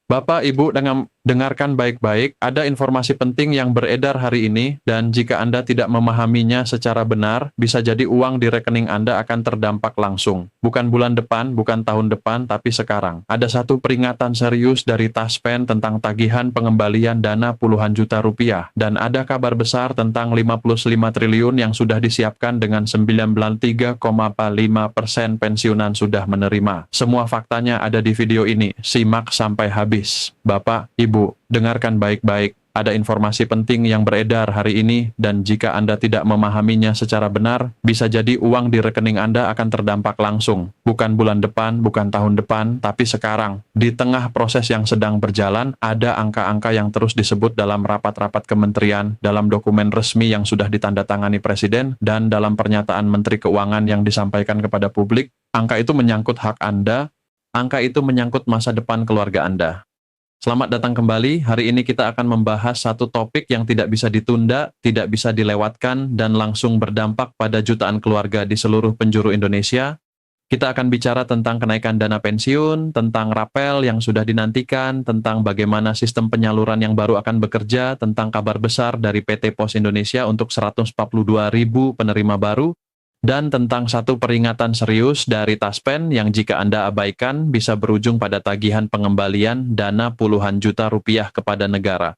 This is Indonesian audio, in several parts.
Bapak, Ibu, dengarkan baik-baik, ada informasi penting yang beredar hari ini, dan jika Anda tidak memahaminya secara benar, bisa jadi uang di rekening Anda akan terdampak langsung. Bukan bulan depan, bukan tahun depan, tapi sekarang. Ada satu peringatan serius dari Taspen tentang tagihan pengembalian dana puluhan juta rupiah, dan ada kabar besar tentang 55 triliun yang sudah disiapkan dengan 93,5% pensiunan sudah menerima. Semua faktanya ada di video ini, simak sampai habis. Bapak, Ibu, dengarkan baik-baik. Ada informasi penting yang beredar hari ini, dan jika Anda tidak memahaminya secara benar, bisa jadi uang di rekening Anda akan terdampak langsung. Bukan bulan depan, bukan tahun depan, tapi sekarang. Di tengah proses yang sedang berjalan, ada angka-angka yang terus disebut dalam rapat-rapat kementerian, dalam dokumen resmi yang sudah ditandatangani Presiden, dan dalam pernyataan Menteri Keuangan yang disampaikan kepada publik. Angka itu menyangkut hak Anda, angka itu menyangkut masa depan keluarga Anda. Selamat datang kembali. Hari ini kita akan membahas satu topik yang tidak bisa ditunda, tidak bisa dilewatkan, dan langsung berdampak pada jutaan keluarga di seluruh penjuru Indonesia. Kita akan bicara tentang kenaikan dana pensiun, tentang rapel yang sudah dinantikan, tentang bagaimana sistem penyaluran yang baru akan bekerja, tentang kabar besar dari PT Pos Indonesia untuk 142.000 penerima baru, dan tentang satu peringatan serius dari Taspen yang jika Anda abaikan bisa berujung pada tagihan pengembalian dana puluhan juta rupiah kepada negara.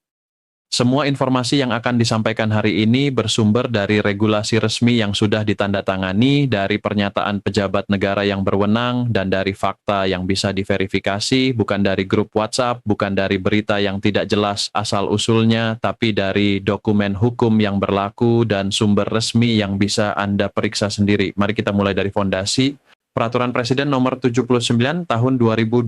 Semua informasi yang akan disampaikan hari ini bersumber dari regulasi resmi yang sudah ditandatangani, dari pernyataan pejabat negara yang berwenang, dan dari fakta yang bisa diverifikasi, bukan dari grup WhatsApp, bukan dari berita yang tidak jelas asal-usulnya, tapi dari dokumen hukum yang berlaku dan sumber resmi yang bisa Anda periksa sendiri. Mari kita mulai dari fondasi. Peraturan Presiden Nomor 79 Tahun 2025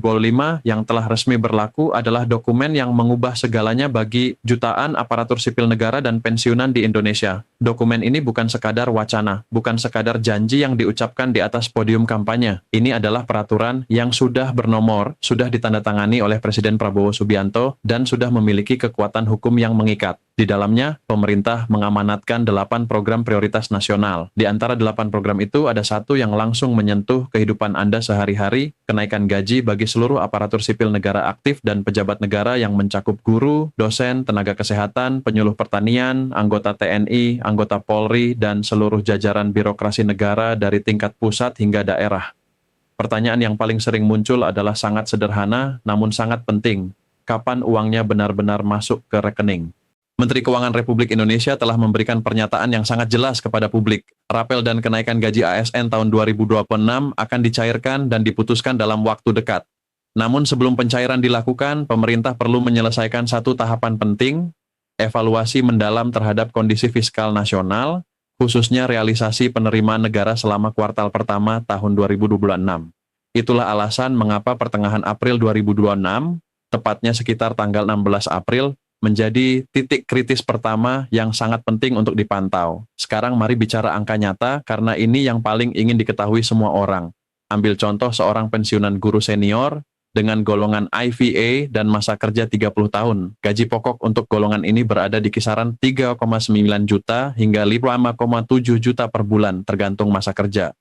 yang telah resmi berlaku adalah dokumen yang mengubah segalanya bagi jutaan aparatur sipil negara dan pensiunan di Indonesia. Dokumen ini bukan sekadar wacana, bukan sekadar janji yang diucapkan di atas podium kampanye. Ini adalah peraturan yang sudah bernomor, sudah ditandatangani oleh Presiden Prabowo Subianto, dan sudah memiliki kekuatan hukum yang mengikat. Di dalamnya, pemerintah mengamanatkan 8 program prioritas nasional. Di antara 8 program itu, ada satu yang langsung menyentuh kehidupan Anda sehari-hari, kenaikan gaji bagi seluruh aparatur sipil negara aktif dan pejabat negara yang mencakup guru, dosen, tenaga kesehatan, penyuluh pertanian, anggota TNI, anggota Polri, dan seluruh jajaran birokrasi negara dari tingkat pusat hingga daerah. Pertanyaan yang paling sering muncul adalah sangat sederhana, namun sangat penting. Kapan uangnya benar-benar masuk ke rekening? Menteri Keuangan Republik Indonesia telah memberikan pernyataan yang sangat jelas kepada publik. Rapel dan kenaikan gaji ASN tahun 2026 akan dicairkan dan diputuskan dalam waktu dekat. Namun sebelum pencairan dilakukan, pemerintah perlu menyelesaikan satu tahapan penting, evaluasi mendalam terhadap kondisi fiskal nasional, khususnya realisasi penerimaan negara selama kuartal pertama tahun 2026. Itulah alasan mengapa pertengahan April 2026, tepatnya sekitar tanggal 16 April, menjadi titik kritis pertama yang sangat penting untuk dipantau. Sekarang mari bicara angka nyata, karena ini yang paling ingin diketahui semua orang. Ambil contoh seorang pensiunan guru senior dengan golongan IVA dan masa kerja 30 tahun. Gaji pokok untuk golongan ini berada di kisaran 3,9 juta hingga 5,7 juta per bulan, tergantung masa kerja.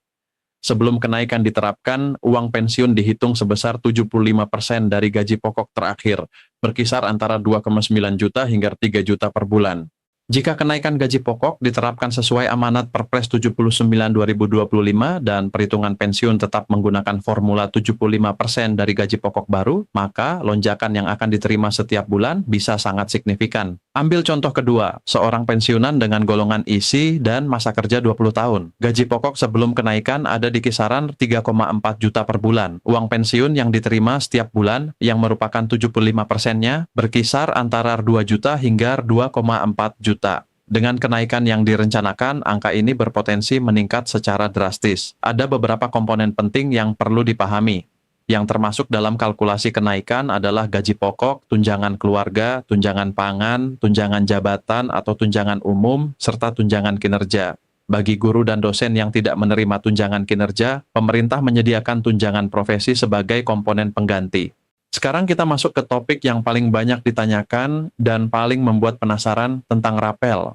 Sebelum kenaikan diterapkan, uang pensiun dihitung sebesar 75% dari gaji pokok terakhir, berkisar antara 2,9 juta hingga 3 juta per bulan. Jika kenaikan gaji pokok diterapkan sesuai amanat Perpres 79/2025 dan perhitungan pensiun tetap menggunakan formula 75% dari gaji pokok baru, maka lonjakan yang akan diterima setiap bulan bisa sangat signifikan. Ambil contoh kedua, seorang pensiunan dengan golongan isi dan masa kerja 20 tahun. Gaji pokok sebelum kenaikan ada di kisaran 3,4 juta per bulan. Uang pensiun yang diterima setiap bulan yang merupakan 75%-nya berkisar antara 2 juta hingga 2,4 juta. Dengan kenaikan yang direncanakan, angka ini berpotensi meningkat secara drastis. Ada beberapa komponen penting yang perlu dipahami. Yang termasuk dalam kalkulasi kenaikan adalah gaji pokok, tunjangan keluarga, tunjangan pangan, tunjangan jabatan atau tunjangan umum, serta tunjangan kinerja. Bagi guru dan dosen yang tidak menerima tunjangan kinerja, pemerintah menyediakan tunjangan profesi sebagai komponen pengganti. Sekarang kita masuk ke topik yang paling banyak ditanyakan dan paling membuat penasaran tentang rapel.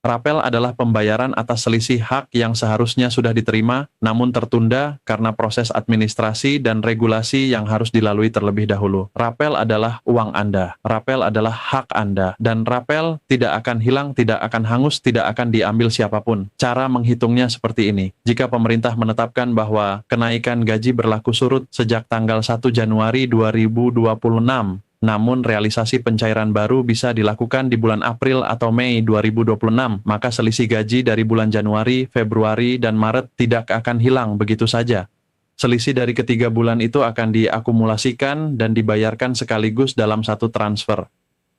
Rapel adalah pembayaran atas selisih hak yang seharusnya sudah diterima, namun tertunda karena proses administrasi dan regulasi yang harus dilalui terlebih dahulu. Rapel adalah uang Anda, rapel adalah hak Anda, dan rapel tidak akan hilang, tidak akan hangus, tidak akan diambil siapapun. Cara menghitungnya seperti ini. Jika pemerintah menetapkan bahwa kenaikan gaji berlaku surut sejak tanggal 1 Januari 2026, namun realisasi pencairan baru bisa dilakukan di bulan April atau Mei 2026, maka selisih gaji dari bulan Januari, Februari, dan Maret tidak akan hilang begitu saja. Selisih dari ketiga bulan itu akan diakumulasikan dan dibayarkan sekaligus dalam satu transfer.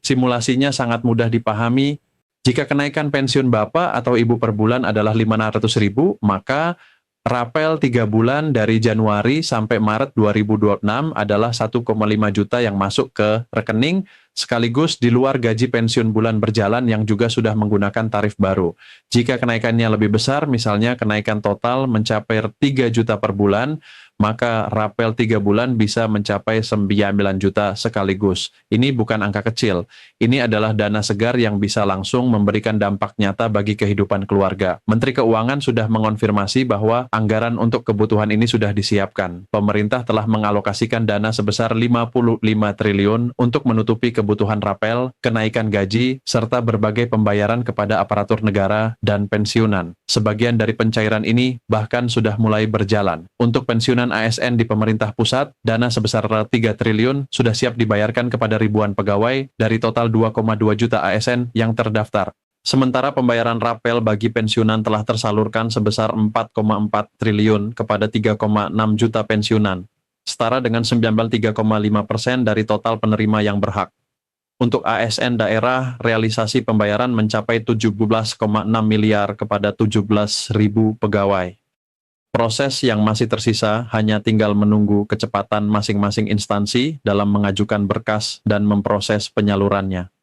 Simulasinya sangat mudah dipahami. Jika kenaikan pensiun Bapak atau Ibu per bulan adalah 500.000, maka rapel 3 bulan dari Januari sampai Maret 2026 adalah 1,5 juta yang masuk ke rekening, sekaligus di luar gaji pensiun bulan berjalan yang juga sudah menggunakan tarif baru. Jika kenaikannya lebih besar, misalnya kenaikan total mencapai 3 juta per bulan, maka rapel 3 bulan bisa mencapai 9 juta sekaligus. Ini bukan angka kecil. Ini adalah dana segar yang bisa langsung memberikan dampak nyata bagi kehidupan keluarga. Menteri Keuangan sudah mengonfirmasi bahwa anggaran untuk kebutuhan ini sudah disiapkan. Pemerintah telah mengalokasikan dana sebesar 55 triliun untuk menutupi kebutuhan rapel, kenaikan gaji, serta berbagai pembayaran kepada aparatur negara dan pensiunan. Sebagian dari pencairan ini bahkan sudah mulai berjalan. Untuk pensiunan ASN di pemerintah pusat, dana sebesar 3 triliun sudah siap dibayarkan kepada ribuan pegawai dari total 2,2 juta ASN yang terdaftar. Sementara pembayaran rapel bagi pensiunan telah tersalurkan sebesar 4,4 triliun kepada 3,6 juta pensiunan, setara dengan 93,5% dari total penerima yang berhak. Untuk ASN daerah, realisasi pembayaran mencapai 17,6 miliar kepada 17.000 pegawai. Proses yang masih tersisa hanya tinggal menunggu kecepatan masing-masing instansi dalam mengajukan berkas dan memproses penyalurannya.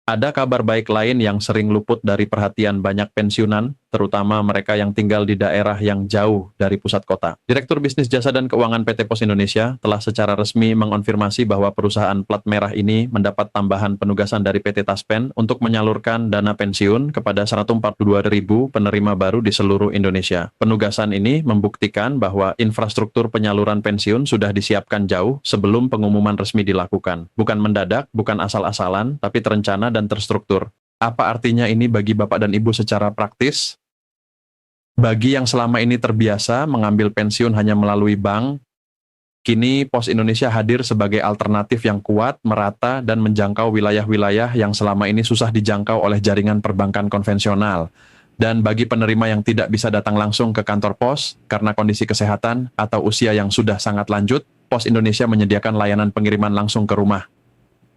Ada kabar baik lain yang sering luput dari perhatian banyak pensiunan, terutama mereka yang tinggal di daerah yang jauh dari pusat kota. Direktur Bisnis Jasa dan Keuangan PT Pos Indonesia telah secara resmi mengonfirmasi bahwa perusahaan plat merah ini mendapat tambahan penugasan dari PT Taspen untuk menyalurkan dana pensiun kepada 142.000 penerima baru di seluruh Indonesia. Penugasan ini membuktikan bahwa infrastruktur penyaluran pensiun sudah disiapkan jauh sebelum pengumuman resmi dilakukan. Bukan mendadak, bukan asal-asalan, tapi terencana dan terstruktur. Apa artinya ini bagi Bapak dan Ibu secara praktis? Bagi yang selama ini terbiasa mengambil pensiun hanya melalui bank, kini Pos Indonesia hadir sebagai alternatif yang kuat, merata, dan menjangkau wilayah-wilayah yang selama ini susah dijangkau oleh jaringan perbankan konvensional. Dan bagi penerima yang tidak bisa datang langsung ke kantor pos karena kondisi kesehatan atau usia yang sudah sangat lanjut, Pos Indonesia menyediakan layanan pengiriman langsung ke rumah.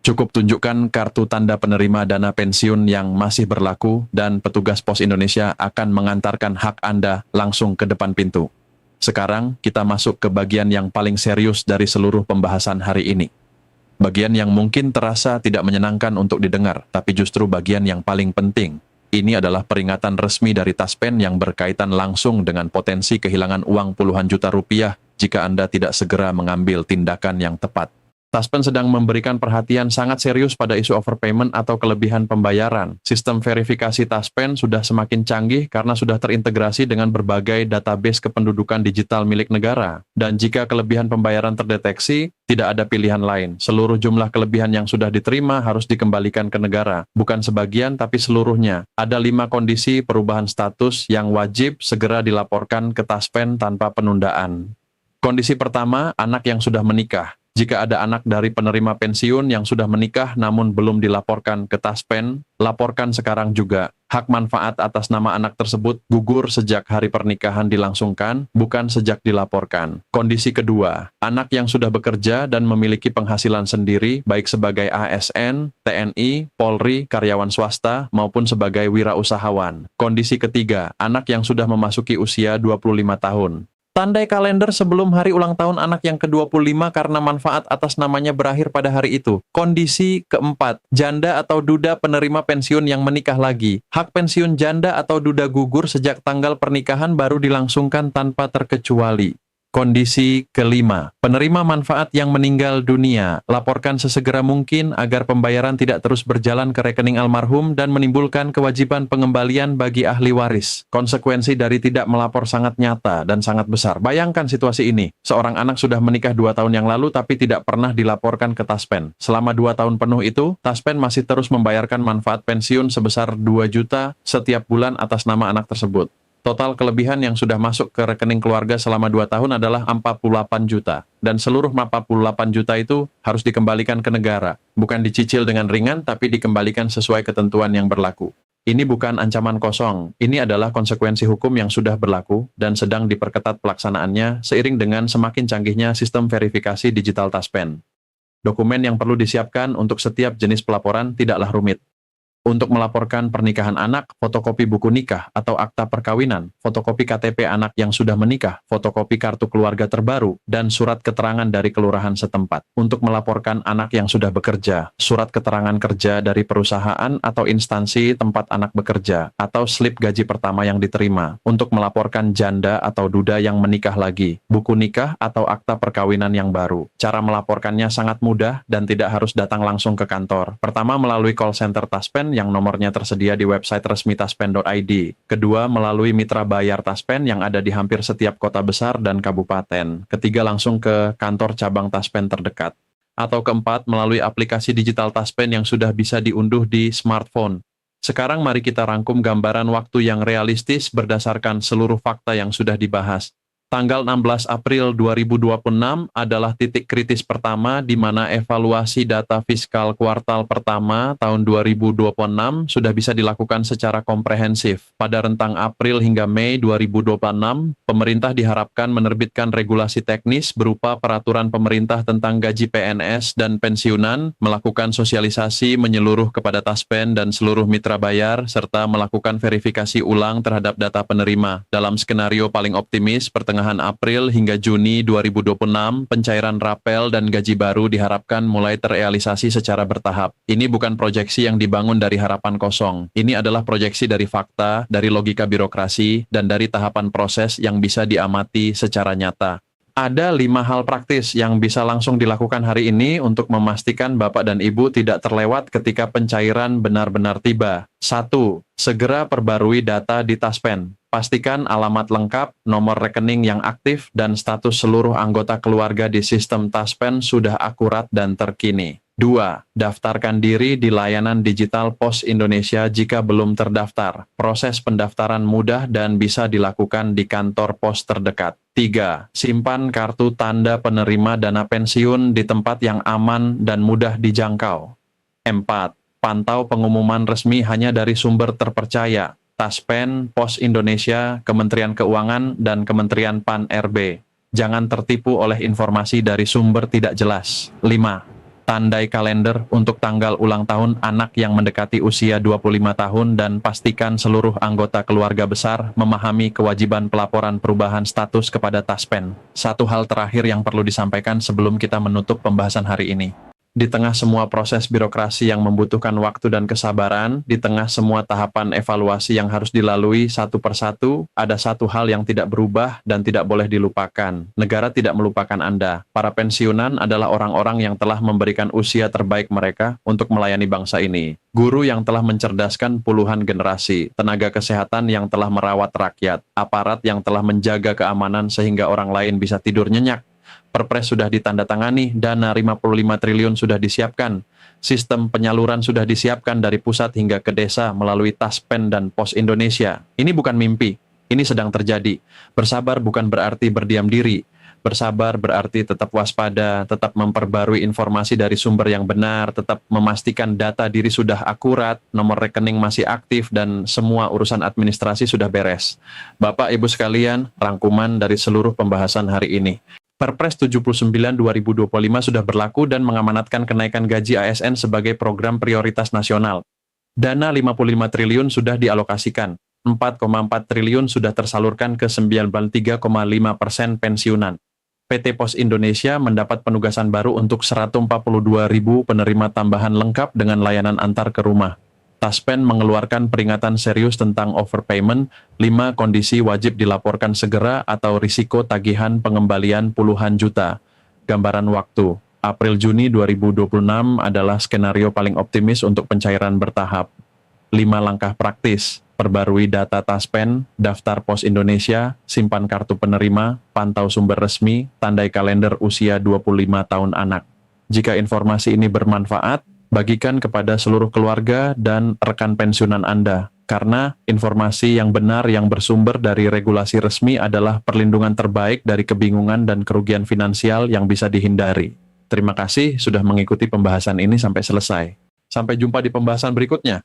Cukup tunjukkan kartu tanda penerima dana pensiun yang masih berlaku dan petugas Pos Indonesia akan mengantarkan hak Anda langsung ke depan pintu. Sekarang kita masuk ke bagian yang paling serius dari seluruh pembahasan hari ini. Bagian yang mungkin terasa tidak menyenangkan untuk didengar, tapi justru bagian yang paling penting. Ini adalah peringatan resmi dari Taspen yang berkaitan langsung dengan potensi kehilangan uang puluhan juta rupiah jika Anda tidak segera mengambil tindakan yang tepat. Taspen sedang memberikan perhatian sangat serius pada isu overpayment atau kelebihan pembayaran. Sistem verifikasi Taspen sudah semakin canggih karena sudah terintegrasi dengan berbagai database kependudukan digital milik negara. Dan jika kelebihan pembayaran terdeteksi, tidak ada pilihan lain. Seluruh jumlah kelebihan yang sudah diterima harus dikembalikan ke negara. Bukan sebagian, tapi seluruhnya. Ada 5 kondisi perubahan status yang wajib segera dilaporkan ke Taspen tanpa penundaan. Kondisi pertama, anak yang sudah menikah. Jika ada anak dari penerima pensiun yang sudah menikah namun belum dilaporkan ke Taspen, laporkan sekarang juga. Hak manfaat atas nama anak tersebut gugur sejak hari pernikahan dilangsungkan, bukan sejak dilaporkan. Kondisi kedua, anak yang sudah bekerja dan memiliki penghasilan sendiri, baik sebagai ASN, TNI, Polri, karyawan swasta, maupun sebagai wirausahawan. Kondisi ketiga, anak yang sudah memasuki usia 25 tahun. Tandai kalender sebelum hari ulang tahun anak yang ke-25 karena manfaat atas namanya berakhir pada hari itu. Kondisi keempat, janda atau duda penerima pensiun yang menikah lagi. Hak pensiun janda atau duda gugur sejak tanggal pernikahan baru dilangsungkan tanpa terkecuali. Kondisi kelima, penerima manfaat yang meninggal dunia, laporkan sesegera mungkin agar pembayaran tidak terus berjalan ke rekening almarhum dan menimbulkan kewajiban pengembalian bagi ahli waris. Konsekuensi dari tidak melapor sangat nyata dan sangat besar. Bayangkan situasi ini, seorang anak sudah menikah 2 tahun yang lalu tapi tidak pernah dilaporkan ke Taspen. Selama 2 tahun penuh itu, Taspen masih terus membayarkan manfaat pensiun sebesar 2 juta setiap bulan atas nama anak tersebut. Total kelebihan yang sudah masuk ke rekening keluarga selama 2 tahun adalah 48 juta. Dan seluruh 48 juta itu harus dikembalikan ke negara. Bukan dicicil dengan ringan, tapi dikembalikan sesuai ketentuan yang berlaku. Ini bukan ancaman kosong, ini adalah konsekuensi hukum yang sudah berlaku dan sedang diperketat pelaksanaannya seiring dengan semakin canggihnya sistem verifikasi digital Taspen. Dokumen yang perlu disiapkan untuk setiap jenis pelaporan tidaklah rumit. Untuk melaporkan pernikahan anak, fotokopi buku nikah atau akta perkawinan, fotokopi KTP anak yang sudah menikah, fotokopi kartu keluarga terbaru, dan surat keterangan dari kelurahan setempat. Untuk melaporkan anak yang sudah bekerja, surat keterangan kerja dari perusahaan atau instansi tempat anak bekerja, atau slip gaji pertama yang diterima. Untuk melaporkan janda atau duda yang menikah lagi, buku nikah atau akta perkawinan yang baru. Cara melaporkannya sangat mudah dan tidak harus datang langsung ke kantor. Pertama, melalui call center Taspen yang nomornya tersedia di website resmi taspen.id. Kedua, melalui mitra bayar Taspen yang ada di hampir setiap kota besar dan kabupaten. Ketiga, langsung ke kantor cabang Taspen terdekat. Atau keempat, melalui aplikasi digital Taspen yang sudah bisa diunduh di smartphone. Sekarang mari kita rangkum gambaran waktu yang realistis berdasarkan seluruh fakta yang sudah dibahas. Tanggal 16 April 2026 adalah titik kritis pertama di mana evaluasi data fiskal kuartal pertama tahun 2026 sudah bisa dilakukan secara komprehensif. Pada rentang April hingga Mei 2026, pemerintah diharapkan menerbitkan regulasi teknis berupa peraturan pemerintah tentang gaji PNS dan pensiunan, melakukan sosialisasi menyeluruh kepada Taspen dan seluruh mitra bayar, serta melakukan verifikasi ulang terhadap data penerima. Dalam skenario paling optimis, pertengahan April hingga Juni 2026, pencairan rapel dan gaji baru diharapkan mulai terrealisasi secara bertahap. Ini bukan proyeksi yang dibangun dari harapan kosong. Ini adalah proyeksi dari fakta, dari logika birokrasi, dan dari tahapan proses yang bisa diamati secara nyata. Ada 5 hal praktis yang bisa langsung dilakukan hari ini untuk memastikan Bapak dan Ibu tidak terlewat ketika pencairan benar-benar tiba. 1. Segera perbarui data di Taspen. Pastikan alamat lengkap, nomor rekening yang aktif, dan status seluruh anggota keluarga di sistem Taspen sudah akurat dan terkini. 2. Daftarkan diri di layanan digital Pos Indonesia jika belum terdaftar. Proses pendaftaran mudah dan bisa dilakukan di kantor pos terdekat. 3. Simpan kartu tanda penerima dana pensiun di tempat yang aman dan mudah dijangkau. 4. Pantau pengumuman resmi hanya dari sumber terpercaya. Taspen, Pos Indonesia, Kementerian Keuangan, dan Kementerian PAN-RB. Jangan tertipu oleh informasi dari sumber tidak jelas. 5. Tandai kalender untuk tanggal ulang tahun anak yang mendekati usia 25 tahun dan pastikan seluruh anggota keluarga besar memahami kewajiban pelaporan perubahan status kepada Taspen. Satu hal terakhir yang perlu disampaikan sebelum kita menutup pembahasan hari ini. Di tengah semua proses birokrasi yang membutuhkan waktu dan kesabaran, di tengah semua tahapan evaluasi yang harus dilalui satu persatu, ada satu hal yang tidak berubah dan tidak boleh dilupakan. Negara tidak melupakan Anda. Para pensiunan adalah orang-orang yang telah memberikan usia terbaik mereka untuk melayani bangsa ini. Guru yang telah mencerdaskan puluhan generasi, tenaga kesehatan yang telah merawat rakyat, aparat yang telah menjaga keamanan sehingga orang lain bisa tidur nyenyak. Perpres sudah ditandatangani, dana 55 triliun sudah disiapkan, sistem penyaluran sudah disiapkan dari pusat hingga ke desa melalui Taspen dan Pos Indonesia. Ini bukan mimpi, ini sedang terjadi. Bersabar bukan berarti berdiam diri. Bersabar berarti tetap waspada, tetap memperbarui informasi dari sumber yang benar, tetap memastikan data diri sudah akurat, nomor rekening masih aktif, dan semua urusan administrasi sudah beres. Bapak Ibu sekalian, rangkuman dari seluruh pembahasan hari ini. Perpres 79/2025 sudah berlaku dan mengamanatkan kenaikan gaji ASN sebagai program prioritas nasional. Dana 55 triliun sudah dialokasikan, 4,4 triliun sudah tersalurkan ke 93,5% pensiunan. PT Pos Indonesia mendapat penugasan baru untuk 142.000 penerima tambahan lengkap dengan layanan antar ke rumah. Taspen mengeluarkan peringatan serius tentang overpayment, 5 kondisi wajib dilaporkan segera atau risiko tagihan pengembalian puluhan juta. Gambaran waktu, April-Juni 2026 adalah skenario paling optimis untuk pencairan bertahap. 5 langkah praktis, perbarui data Taspen, daftar pos Indonesia, simpan kartu penerima, pantau sumber resmi, tandai kalender usia 25 tahun anak. Jika informasi ini bermanfaat, bagikan kepada seluruh keluarga dan rekan pensiunan Anda, karena informasi yang benar yang bersumber dari regulasi resmi adalah perlindungan terbaik dari kebingungan dan kerugian finansial yang bisa dihindari. Terima kasih sudah mengikuti pembahasan ini sampai selesai. Sampai jumpa di pembahasan berikutnya.